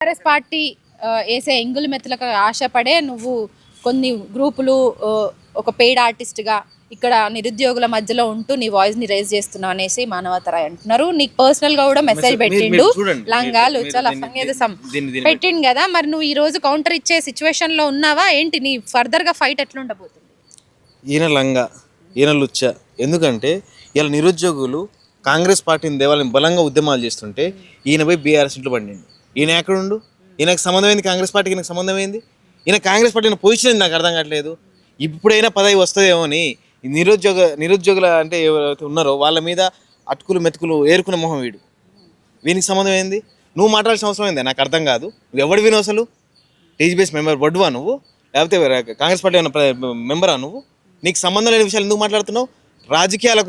TRS party వేసే ఎంగులు మెతులకు ఆశపడే నువ్వు కొన్ని గ్రూపులు ఒక పెయిడ్ ఆర్టిస్ట్గా ఇక్కడ నిరుద్యోగుల మధ్యలో ఉంటూ నీ వాయిస్ని రైజ్ చేస్తున్నావు అనేసి మానవతరాయ్ అంటున్నారు. నీకు పర్సనల్గా కూడా మెసేజ్ పెట్టిండు, లంగా లుచ్చా లఫంగా ఏదో పెట్టిండు కదా. మరి నువ్వు ఈ రోజు కౌంటర్ ఇచ్చే సిచ్యువేషన్లో ఉన్నావా ఏంటి? నీ ఫర్దర్గా ఫైట్ ఎట్లుండబోతుంది? ఈయన లంగా, ఈయన లుచ్చ. ఎందుకంటే ఇలా నిరుద్యోగులు కాంగ్రెస్ పార్టీని దేవాలని బలంగా ఉద్యమాలు చేస్తుంటే ఈయన పోయి బీఆర్ఎస్ ఇంట్లో పడిండు. ఈయన ఎక్కడుండు? ఈయనకు సంబంధం ఏంది? కాంగ్రెస్ పార్టీకి ఈయనకు సంబంధం ఏంది? ఈయన కాంగ్రెస్ పార్టీ పొజిషన్ నాకు అర్థం కావట్లేదు. ఇప్పుడైనా పదవి వస్తుందేమో అని నిరుద్యోగుల అంటే ఎవరైతే ఉన్నారో వాళ్ళ మీద అటుకులు మెతుకులు ఏరుకునే మొహం వీడు. వీనికి సంబంధం ఏంది? నువ్వు మాట్లాడాల్సిన అవసరం ఏంది? నాకు అర్థం కాదు. నువ్వు ఎవడు విను అసలు? టీజీబీఎస్ మెంబర్ వడ్డువా నువ్వు? లేకపోతే కాంగ్రెస్ పార్టీ ఉన్న మెంబరా నువ్వు? నీకు సంబంధం లేని విషయాలు ఎందుకు మాట్లాడుతున్నావు? రాజకీయాల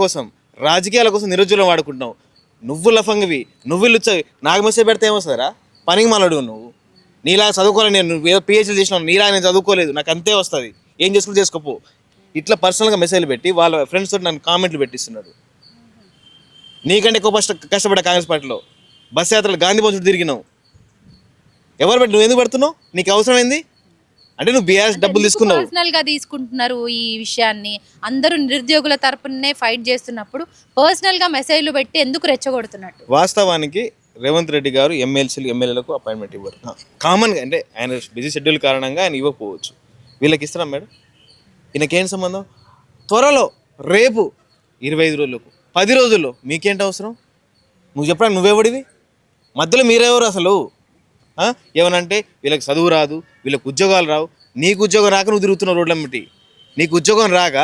కోసం నిరుద్యోగులను వాడుకుంటున్నావు. నువ్వు లఫంగివి, నువ్వు లుచ్చవి. నాకు మెసేజ్ పెడితే ఏమొస్తుందిరా? పనికి మాలాడు నువ్వు. నీలా చదువుకోవాలి, నేను ఏదో పిహెచ్డీ చేసినావు, నీలా నేను చదువుకోలేదు, నాకు అంతే వస్తుంది, ఏం చేసుకోపో. ఇట్లా పర్సనల్గా మెసేజ్లు పెట్టి వాళ్ళ ఫ్రెండ్స్ తోటి నన్ను కామెంట్లు పెట్టిస్తున్నారు. నీకంటే ఎక్కువ కష్టపడ్డా కాంగ్రెస్ పార్టీలో. బస్ యాత్రలు గాంధీ భవన్ చుట్టూ తిరిగినావు. ఎవరు పెట్టి నువ్వు ఎందుకు పెడుతున్నావు? నీకు అవసరం ఏంది? అంటే నువ్వు బీఆర్ఎస్ డబ్బులు తీసుకున్నావు. పర్సనల్ గా తీసుకుంటున్నారు ఈ విషయాన్ని. అందరూ నిరుద్యోగుల తరపునే ఫైట్ చేస్తున్నప్పుడు పర్సనల్ గా మెసేజ్లు పెట్టి ఎందుకు రెచ్చగొడుతున్నట్టు? వాస్తవానికి రేవంత్ రెడ్డి గారు ఎమ్మెల్యేలకు అపాయింట్మెంట్ ఇవ్వరు. కామన్గా అంటే ఆయన బిజీ షెడ్యూల్ కారణంగా ఆయన ఇవ్వకపోవచ్చు. వీళ్ళకి ఇస్తారా మేడం? ఈయనకేం సంబంధం? త్వరలో రేపు 25 రోజులకు 10 రోజుల్లో మీకేంటి అవసరం? నువ్వు చెప్పడానికి నువ్వెవడివి? మధ్యలో మీరెవరు అసలు? ఏమనంటే వీళ్ళకి చదువు రాదు, వీళ్ళకి ఉద్యోగాలు రావు. నీకు ఉద్యోగం రాక నువ్వు తిరుగుతున్నావు రోడ్లమ్మటి. నీకు ఉద్యోగం రాక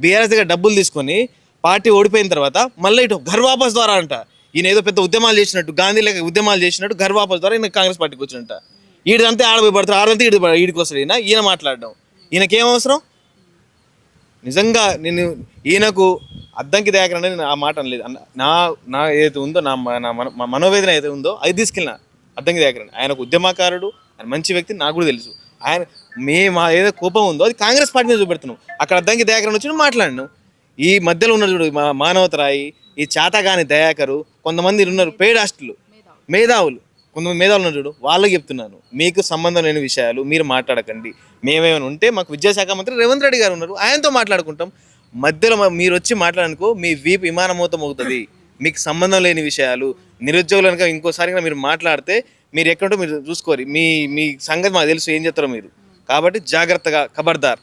బీఆర్ఎస్ దగ్గర డబ్బులు తీసుకొని పార్టీ ఓడిపోయిన తర్వాత మళ్ళీ ఇటు ఘర్ వాపస్ ద్వారా అంట. ఈయన ఏదో పెద్ద ఉద్యమాలు చేసినట్టు, గాంధీ లేక ఉద్యమాలు చేసినట్టు ఘర్ వాపస్ ద్వారా ఈయన కాంగ్రెస్ పార్టీకి వచ్చినట్ట. ఈడంతే ఆడపోయి పడతారు, ఆడంతా ఈడికి వస్తాడు. ఈయన మాట్లాడడం ఈయనకేం అవసరం? నిజంగా నేను ఈయనకు అద్దంకి దయాకర్ అంటే నేను ఆ మాట అనలేదు. నా ఏదైతే ఉందో నా మనోవేదన ఏదైతే ఉందో అది తీసుకెళ్ళిన అద్దంకి దయాకర్. ఆయన ఒక ఉద్యమకారుడు, ఆయన మంచి వ్యక్తి, నాకు కూడా తెలుసు. ఆయన మా ఏదో కోపం ఉందో అది కాంగ్రెస్ పార్టీని చూపెడుతున్నాం. అక్కడ అద్దంకి దయాకర్ వచ్చి మాట్లాడినాం. ఈ మధ్యలో ఉన్న చూడు మానవతరాయి, ఈ చాతగాని దయాకరు, కొంతమంది ఉన్నారు పెయిడ్ హాస్టల్ మేధావులు, కొంతమంది మేధావులు ఉన్నారు చూడు, వాళ్ళకి చెప్తున్నాను, మీకు సంబంధం లేని విషయాలు మీరు మాట్లాడకండి. మేమేమైనా ఉంటే మాకు విద్యాశాఖ మంత్రి రేవంత్ రెడ్డి గారు ఉన్నారు, ఆయనతో మాట్లాడుకుంటాం. మధ్యలో మీరు వచ్చి మాట్లాడనుకో మీ వీపు విమానమూతం అవుతుంది. మీకు సంబంధం లేని విషయాలు నిరుద్యోగులు కనుక ఇంకోసారి మీరు మాట్లాడితే మీరు ఎక్కడుంటో మీరు చూసుకోరు. మీ సంగతి మాకు తెలుసు ఏం చెప్తారో మీరు. కాబట్టి జాగ్రత్తగా, ఖబర్దార్.